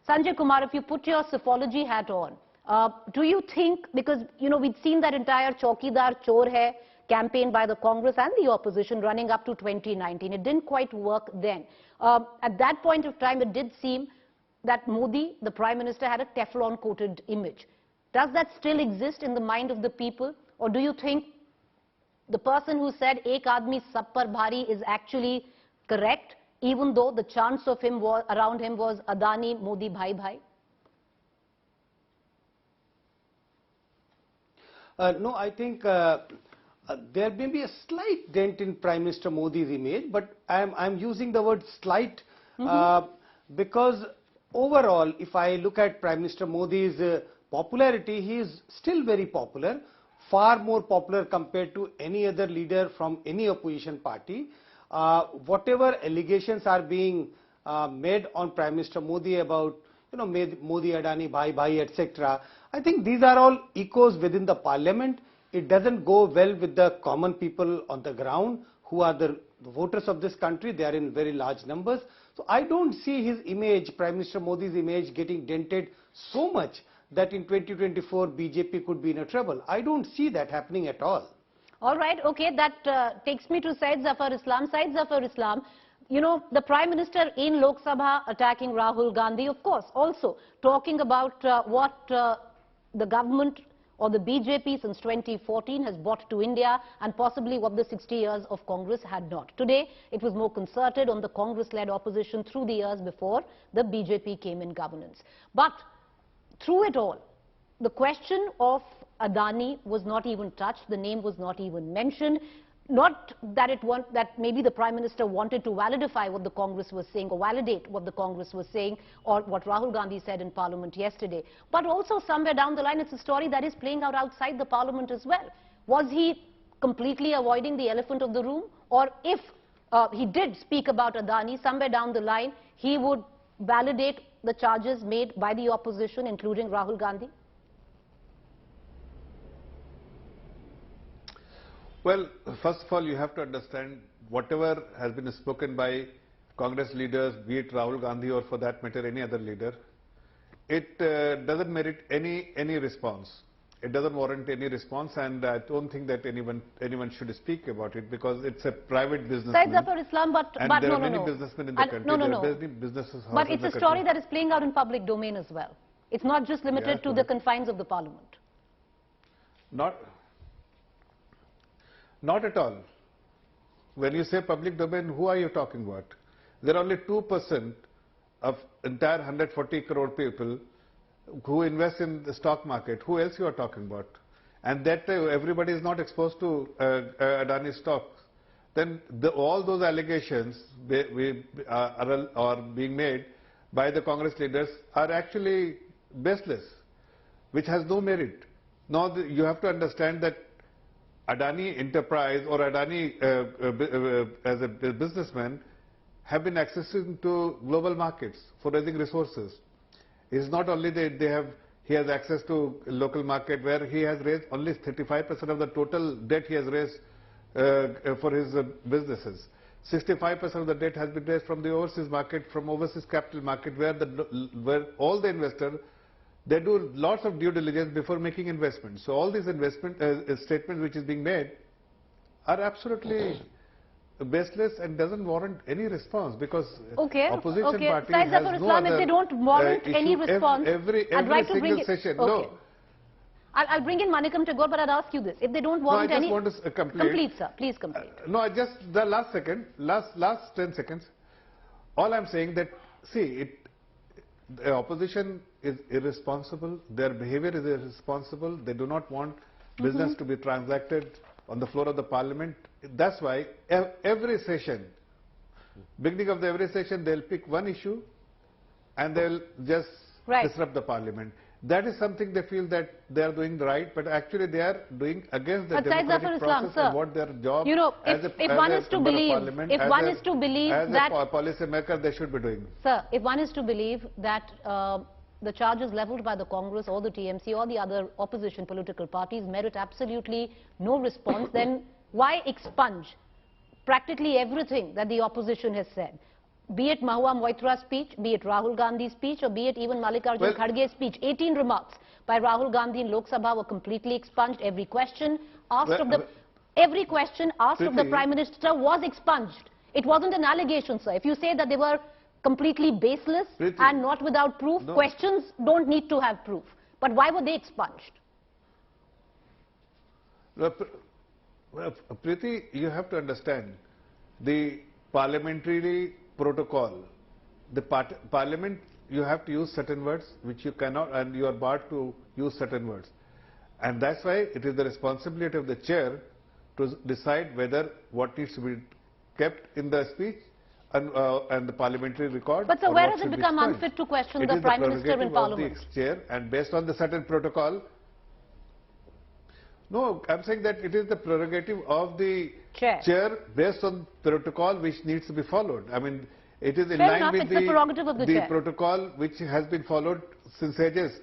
Sanjay Kumar, if you put your psephology hat on, do you think, because, we'd seen that entire Chaukidar Chor Hai campaign by the Congress and the opposition running up to 2019. It didn't quite work then. At that point of time, it did seem that Modi, the Prime Minister, had a Teflon-coated image. Does that still exist in the mind of the people? Or do you think the person who said, Ek Aadmi Sab Par Bhari is actually correct, even though the chants of him around him was Adani, Modi, Bhai Bhai? No, I think there may be a slight dent in Prime Minister Modi's image, but I'm using the word slight because overall, if I look at Prime Minister Modi's popularity, he is still very popular, far more popular compared to any other leader from any opposition party. Whatever allegations are being made on Prime Minister Modi about, Modi, Adani, Bhai Bhai, etc., I think these are all echoes within the parliament. It doesn't go well with the common people on the ground who are the voters of this country. They are in very large numbers. So I don't see his image, Prime Minister Modi's image, getting dented so much that in 2024 BJP could be in a trouble. I don't see that happening at all. All right, okay, that takes me to Syed Zafar Islam. Syed Zafar Islam, the Prime Minister in Lok Sabha attacking Rahul Gandhi, of course, also talking about what the government or the BJP since 2014 has brought to India and possibly what the 60 years of Congress had not. Today, it was more concerted on the Congress-led opposition through the years before the BJP came in governance. But through it all, the question of Adani was not even touched, the name was not even mentioned. Not that that maybe the Prime Minister wanted to validate what the Congress was saying or validate what the Congress was saying or what Rahul Gandhi said in Parliament yesterday. But also somewhere down the line, it's a story that is playing out outside the Parliament as well. Was he completely avoiding the elephant of the room? Or if he did speak about Adani, somewhere down the line, he would validate the charges made by the opposition, including Rahul Gandhi? Well, first of all, you have to understand whatever has been spoken by Congress leaders, be it Rahul Gandhi or for that matter any other leader, it doesn't merit any response. It doesn't warrant any response, and I don't think that anyone should speak about it because it's a private business. Syed Zafar Islam, but there are many businessmen in the country. No. There are many businesses. But it's a story that is playing out in public domain as well. It's not just limited to the confines of the Parliament. Not at all. When you say public domain, who are you talking about? There are only 2% of entire 140 crore people who invest in the stock market. Who else you are talking about? And that everybody is not exposed to Adani stocks. Then all those allegations are being made by the Congress leaders are actually baseless, which has no merit. Now you have to understand that Adani Enterprise or Adani as a businessman have been accessing to global markets for raising resources. It's not only that he has access to local market where he has raised only 35% of the total debt he has raised for his businesses. 65% of the debt has been raised from the overseas market, from overseas capital market where all the investors, they do lots of due diligence before making investments. So all these investment statements which is being made are absolutely baseless and doesn't warrant any response because opposition party has no other if they don't warrant any response, every I'd like to bring session. No. I'll bring in Manikam Tagore, but I'll ask you this. If they don't warrant any... I just want to complete. Complete, sir. Please complete. No, just the last 10 seconds. All I'm saying that, see, the opposition is irresponsible, their behavior is irresponsible, they do not want business to be transacted on the floor of the parliament. That's why every session, beginning of every session, they'll pick one issue and they'll just disrupt the parliament. That is something they feel that they are doing right, but actually they are doing against the democratic process and what their job as a one is to believe that a policy maker they should be doing. Sir, if one is to believe that the charges leveled by the Congress or the TMC or the other opposition political parties merit absolutely no response, then why expunge practically everything that the opposition has said? be it Mahua Moitra's speech, be it Rahul Gandhi's speech, or be it even Mallikarjun Kharge's speech, 18 remarks by Rahul Gandhi in Lok Sabha were completely expunged. Every question asked of the Prime Minister was expunged. It wasn't an allegation, sir. If you say that they were completely baseless and not without proof, questions don't need to have proof. But why were they expunged? Preeti, you have to understand the parliamentary protocol. The parliament, you have to use certain words which you cannot, and you are barred to use certain words. And that's why it is the responsibility of the chair to decide whether what needs to be kept in the speech and the parliamentary record. But so where has it become unfit to question the Prime Minister in Parliament? It is the prerogative of the chair, and based on the certain protocol. No, I'm saying that it is the prerogative of the chair based on protocol which needs to be followed. I mean, it is in line with the protocol which has been followed since ages.